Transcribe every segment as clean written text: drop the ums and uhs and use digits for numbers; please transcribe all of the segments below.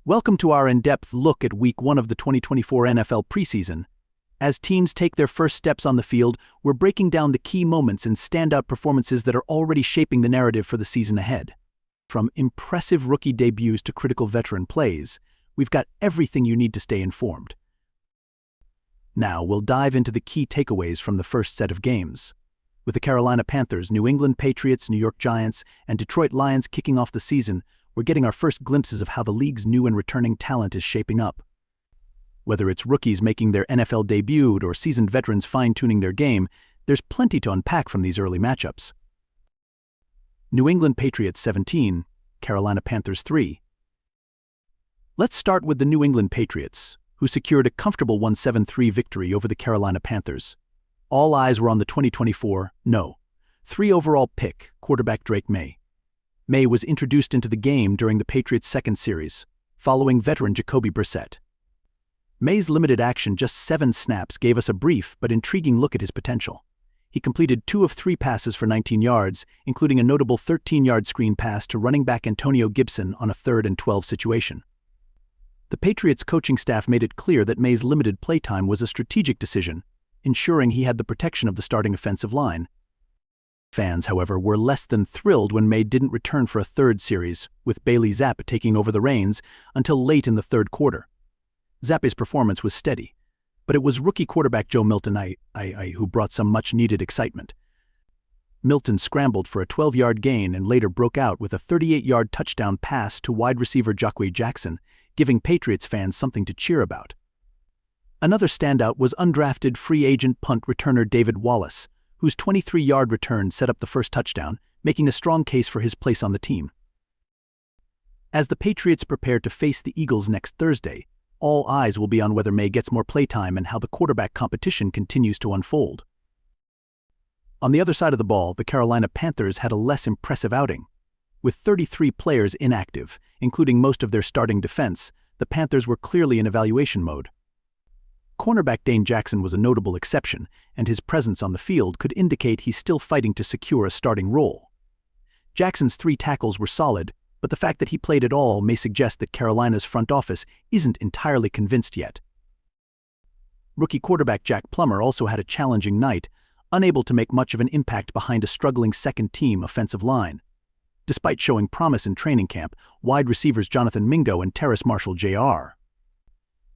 Welcome to our in-depth look at Week 1 of the 2024 NFL Preseason. As teams take their first steps on the field, we're breaking down the key moments and standout performances that are already shaping the narrative for the season ahead. From impressive rookie debuts to critical veteran plays, we've got everything you need to stay informed. Now, we'll dive into the key takeaways from the first set of games. With the Carolina Panthers, New England Patriots, New York Giants, and Detroit Lions kicking off the season, we're getting our first glimpses of how the league's new and returning talent is shaping up. Whether it's rookies making their NFL debut or seasoned veterans fine-tuning their game, there's plenty to unpack from these early matchups. New England Patriots 17, Carolina Panthers 3. Let's start with the New England Patriots, who secured a comfortable 1-7-3 victory over the Carolina Panthers. All eyes were on the 2024, 3 overall pick, quarterback Drake Maye. Maye was introduced into the game during the Patriots' second series, following veteran Jacoby Brissett. Maye's limited action, just 7 snaps, gave us a brief but intriguing look at his potential. He completed 2 of 3 passes for 19 yards, including a notable 13-yard screen pass to running back Antonio Gibson on a 3rd and 12 situation. The Patriots' coaching staff made it clear that Maye's limited playtime was a strategic decision, ensuring he had the protection of the starting offensive line. Fans, however, were less than thrilled when Maye didn't return for a 3rd series, with Bailey Zappe taking over the reins until late in the 3rd quarter. Zappe's performance was steady, but it was rookie quarterback Joe Milton who brought some much-needed excitement. Milton scrambled for a 12-yard gain and later broke out with a 38-yard touchdown pass to wide receiver Jacque Jackson, giving Patriots fans something to cheer about. Another standout was undrafted free agent punt returner David Wallace, whose 23-yard return set up the first touchdown, making a strong case for his place on the team. As the Patriots prepare to face the Eagles next Thursday, all eyes will be on whether Maye gets more playtime and how the quarterback competition continues to unfold. On the other side of the ball, the Carolina Panthers had a less impressive outing. With 33 players inactive, including most of their starting defense, the Panthers were clearly in evaluation mode. Cornerback Dane Jackson was a notable exception, and his presence on the field could indicate he's still fighting to secure a starting role. Jackson's 3 tackles were solid, but the fact that he played at all may suggest that Carolina's front office isn't entirely convinced yet. Rookie quarterback Jack Plummer also had a challenging night, unable to make much of an impact behind a struggling second-team offensive line. Despite showing promise in training camp, wide receivers Jonathan Mingo and Terrace Marshall Jr.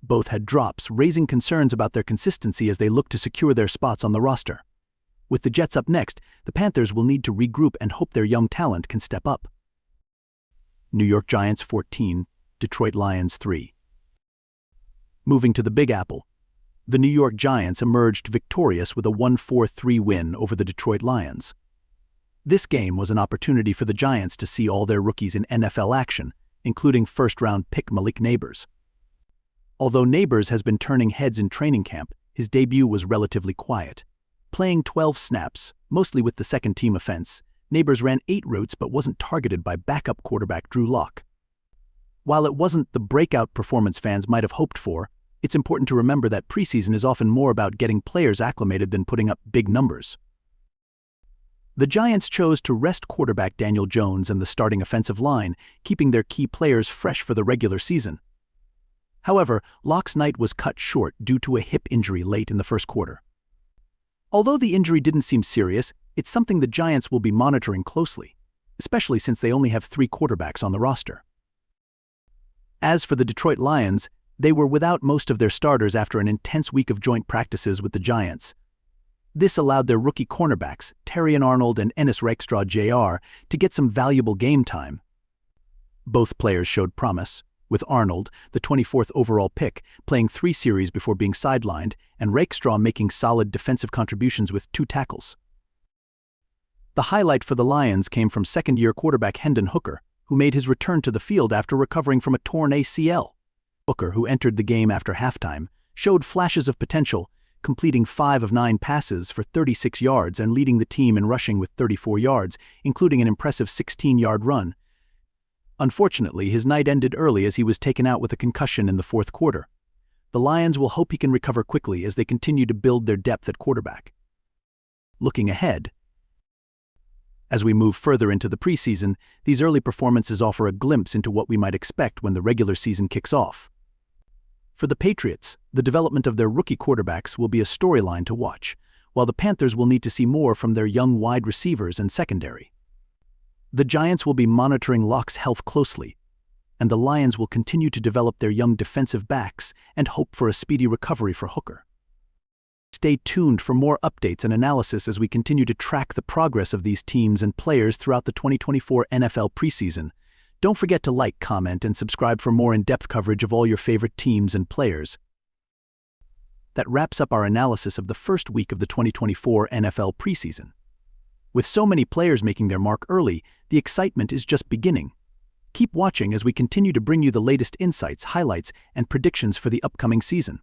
both had drops, raising concerns about their consistency as they look to secure their spots on the roster. With the Jets up next, the Panthers will need to regroup and hope their young talent can step up. New York Giants 14, Detroit Lions 3. Moving to the Big Apple, the New York Giants emerged victorious with a 1-4-3 win over the Detroit Lions. This game was an opportunity for the Giants to see all their rookies in NFL action, including first-round pick Malik Nabers. Although Nabers has been turning heads in training camp, his debut was relatively quiet. Playing 12 snaps, mostly with the second-team offense, Nabers ran 8 routes but wasn't targeted by backup quarterback Drew Lock. While it wasn't the breakout performance fans might have hoped for, it's important to remember that preseason is often more about getting players acclimated than putting up big numbers. The Giants chose to rest quarterback Daniel Jones and the starting offensive line, keeping their key players fresh for the regular season. However, Lock's night was cut short due to a hip injury late in the first quarter. Although the injury didn't seem serious, it's something the Giants will be monitoring closely, especially since they only have 3 quarterbacks on the roster. As for the Detroit Lions, they were without most of their starters after an intense week of joint practices with the Giants. This allowed their rookie cornerbacks, Terrion Arnold and Ennis Rakestraw Jr., to get some valuable game time. Both players showed promise, with Arnold, the 24th overall pick, playing 3 series before being sidelined, and Rakestraw making solid defensive contributions with 2 tackles. The highlight for the Lions came from second-year quarterback Hendon Hooker, who made his return to the field after recovering from a torn ACL. Hooker, who entered the game after halftime, showed flashes of potential, completing 5 of 9 passes for 36 yards and leading the team in rushing with 34 yards, including an impressive 16-yard run. Unfortunately, his night ended early as he was taken out with a concussion in the 4th quarter. The Lions will hope he can recover quickly as they continue to build their depth at quarterback. Looking ahead, As we move further into the preseason, these early performances offer a glimpse into what we might expect when the regular season kicks off. For the Patriots, the development of their rookie quarterbacks will be a storyline to watch, while the Panthers will need to see more from their young wide receivers and secondary. The Giants will be monitoring Locke's health closely, and the Lions will continue to develop their young defensive backs and hope for a speedy recovery for Hooker. Stay tuned for more updates and analysis as we continue to track the progress of these teams and players throughout the 2024 NFL preseason. Don't forget to like, comment, and subscribe for more in-depth coverage of all your favorite teams and players. That wraps up our analysis of the first week of the 2024 NFL preseason. With so many players making their mark early, the excitement is just beginning. Keep watching as we continue to bring you the latest insights, highlights, and predictions for the upcoming season.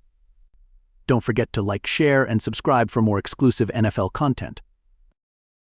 Don't forget to like, share, and subscribe for more exclusive NFL content.